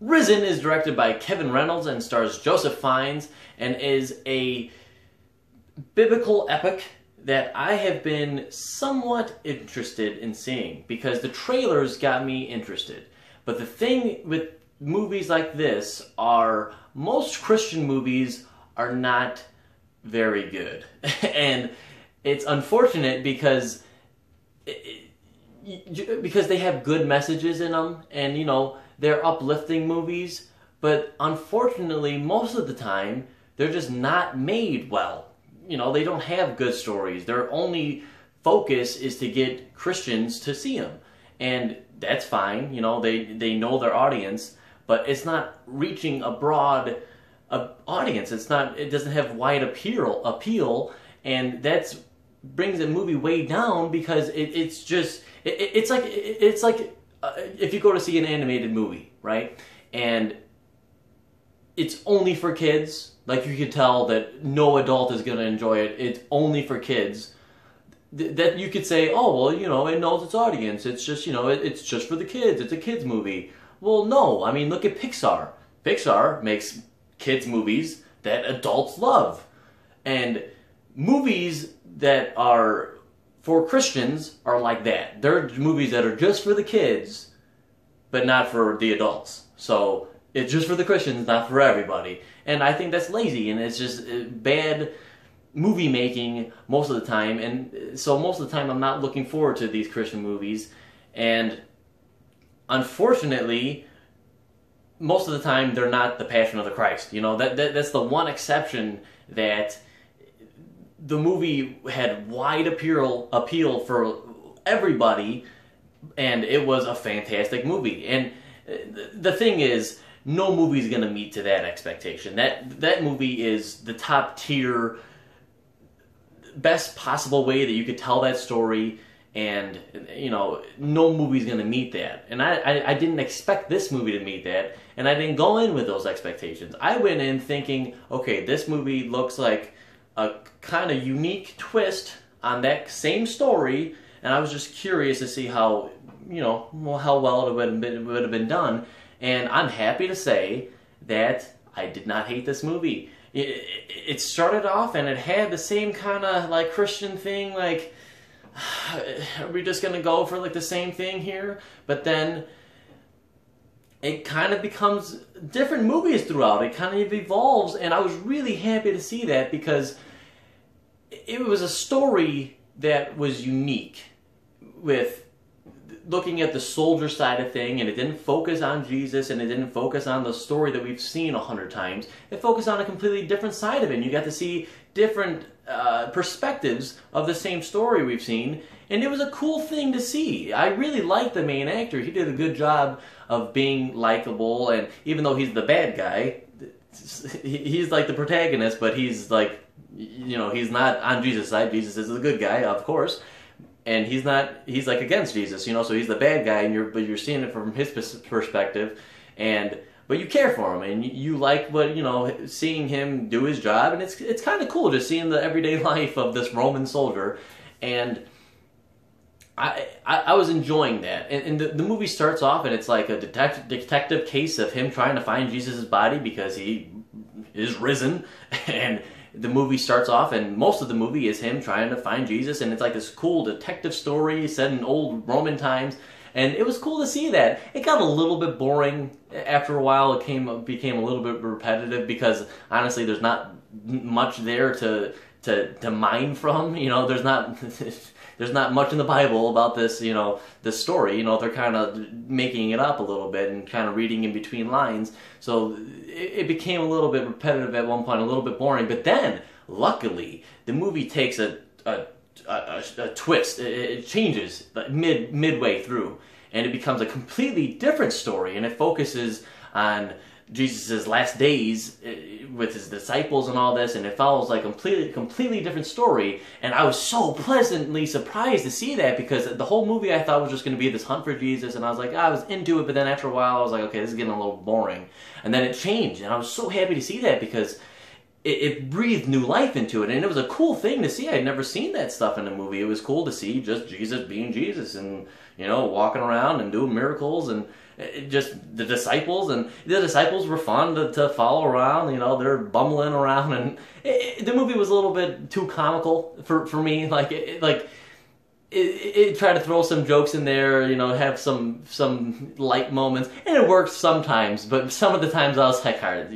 Risen is directed by Kevin Reynolds and stars Joseph Fiennes and is a biblical epic that I have been somewhat interested in seeing because the trailers got me interested. But the thing with movies like this are most Christian movies are not very good. And it's unfortunate because they have good messages in them, and you know, they're uplifting movies, but unfortunately most of the time they're just not made well. You know, they don't have good stories. Their only focus is to get Christians to see them, and that's fine. You know, they know their audience, but it's not reaching a broad audience. It doesn't have wide appeal, and that's brings the movie way down because it's like if you go to see an animated movie, right, and it's only for kids. Like, you could tell that no adult is going to enjoy it. It's only for kids. That you could say, oh, well, you know, it knows its audience. It's just, you know, it's just for the kids. It's a kids movie. Well, no. I mean, look at Pixar. Pixar makes kids movies that adults love. And movies that are for Christians are like that. They're movies that are just for the kids, but not for the adults. So it's just for the Christians, not for everybody. And I think that's lazy, and it's just bad movie making most of the time. And so most of the time I'm not looking forward to these Christian movies. And unfortunately, most of the time they're not the Passion of the Christ. You know, that's the one exception that the movie had wide appeal for everybody, and it was a fantastic movie. And the thing is, no movie is going to meet to that expectation. That movie is the top tier, best possible way that you could tell that story, and you know, no movie is going to meet that. And I didn't expect this movie to meet that, and I didn't go in with those expectations. I went in thinking, okay, this movie looks like a kind of unique twist on that same story, and I was just curious to see how, you know, how well it would have been done. And I'm happy to say that I did not hate this movie. It started off and it had the same kind of like Christian thing, like, are we just gonna go for like the same thing here? But then it kind of becomes different movies throughout. It kind of evolves, and I was really happy to see that because it was a story that was unique with looking at the soldier side of thing, and it didn't focus on Jesus, and it didn't focus on the story that we've seen 100 times. It focused on a completely different side of it, and you got to see different perspectives of the same story we've seen, and it was a cool thing to see. I really liked the main actor. He did a good job of being likable, and even though he's the bad guy, he's like the protagonist, but he's like, you know, he's not on Jesus' side. Jesus is the good guy, of course. And he's like against Jesus, you know, so he's the bad guy, and but you're seeing it from his perspective, but you care for him, and you like what, you know, seeing him do his job, and it's kind of cool just seeing the everyday life of this Roman soldier, and I was enjoying that. And the movie starts off, and it's like a detective case of him trying to find Jesus' body because he is risen, and the movie starts off, and most of the movie is him trying to find Jesus, and it's like this cool detective story set in old Roman times, and it was cool to see that. It got a little bit boring after a while. It became a little bit repetitive because honestly, there's not much there to mine from. You know, there's not much in the Bible about this, you know, this story. You know, they're kind of making it up a little bit and kind of reading in between lines. So it became a little bit repetitive at one point, a little bit boring. But then, luckily, the movie takes a twist. It changes midway through, and it becomes a completely different story, and it focuses on Jesus' last days with his disciples and all this, and it follows like a completely different story. And I was so pleasantly surprised to see that, because the whole movie I thought was just going to be this hunt for Jesus, and I was like, I was into it, but then after a while I was like, okay, this is getting a little boring. And then it changed, and I was so happy to see that because it breathed new life into it, and it was a cool thing to see. I'd never seen that stuff in a movie. It was cool to see just Jesus being Jesus, and, you know, walking around and doing miracles, and just the disciples, and the disciples were fun to follow around. You know, they're bumbling around, and the movie was a little bit too comical for me. Like it tried to throw some jokes in there, you know, have some light moments, and it worked sometimes. But some of the times I was like, all right,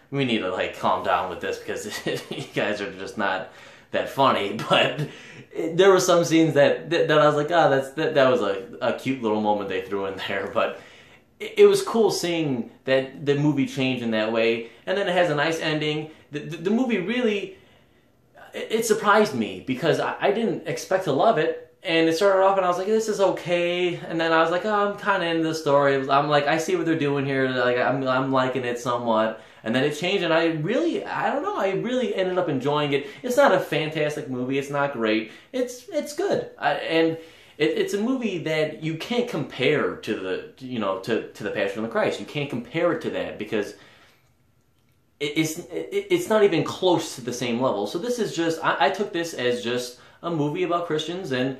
we need to like calm down with this because you guys are just not that funny. But there were some scenes that I was like, that was a cute little moment they threw in there. But it was cool seeing that the movie change in that way, and then it has a nice ending. The movie really, it surprised me because I didn't expect to love it, and it started off and I was like, this is okay, and then I was like, oh, I'm kind of into the story. I'm like, I see what they're doing here. Like I'm liking it somewhat, and then it changed, and I don't know, I really ended up enjoying it. It's not a fantastic movie. It's not great. It's good, and it's a movie that you can't compare to the Passion of the Christ. You can't compare it to that because it's not even close to the same level. So this is just, I took this as just a movie about Christians and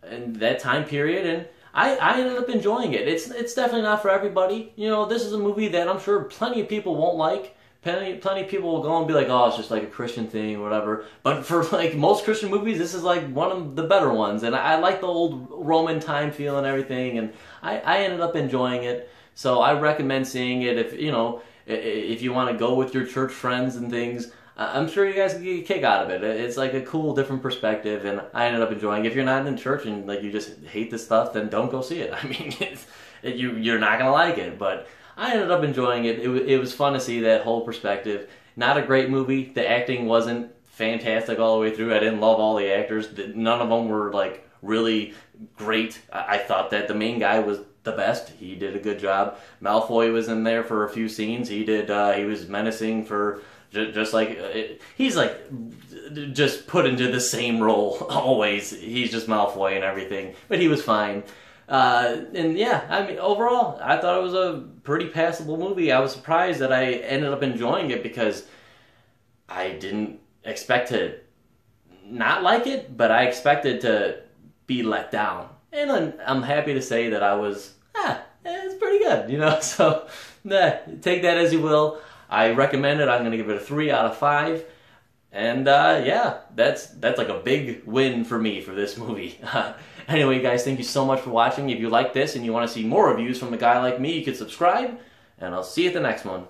that time period, and I ended up enjoying it. It's definitely not for everybody. You know, this is a movie that I'm sure plenty of people won't like. Plenty of people will go and be like, oh, it's just like a Christian thing or whatever. But for like most Christian movies, this is like one of the better ones. And I like the old Roman time feel and everything, and I ended up enjoying it. So I recommend seeing it if you want to go with your church friends and things. I'm sure you guys can get a kick out of it. It's like a cool, different perspective, and I ended up enjoying it. If you're not in church and like you just hate this stuff, then don't go see it. I mean, you're not gonna like it. But I ended up enjoying it. It was fun to see that whole perspective. Not a great movie. The acting wasn't fantastic all the way through. I didn't love all the actors. None of them were like really great. I thought that the main guy was the best. He did a good job. Malfoy was in there for a few scenes. He was menacing for just like he's like just put into the same role always. He's just Malfoy and everything, but he was fine. And yeah, I mean, overall, I thought it was a pretty passable movie. I was surprised that I ended up enjoying it because I didn't expect to not like it, but I expected to be let down. And I'm happy to say that I was, it's pretty good, you know? So, take that as you will. I recommend it. I'm going to give it a 3 out of 5. And, yeah, that's like a big win for me for this movie. Anyway, guys, thank you so much for watching. If you like this and you want to see more reviews from a guy like me, you can subscribe. And I'll see you at the next one.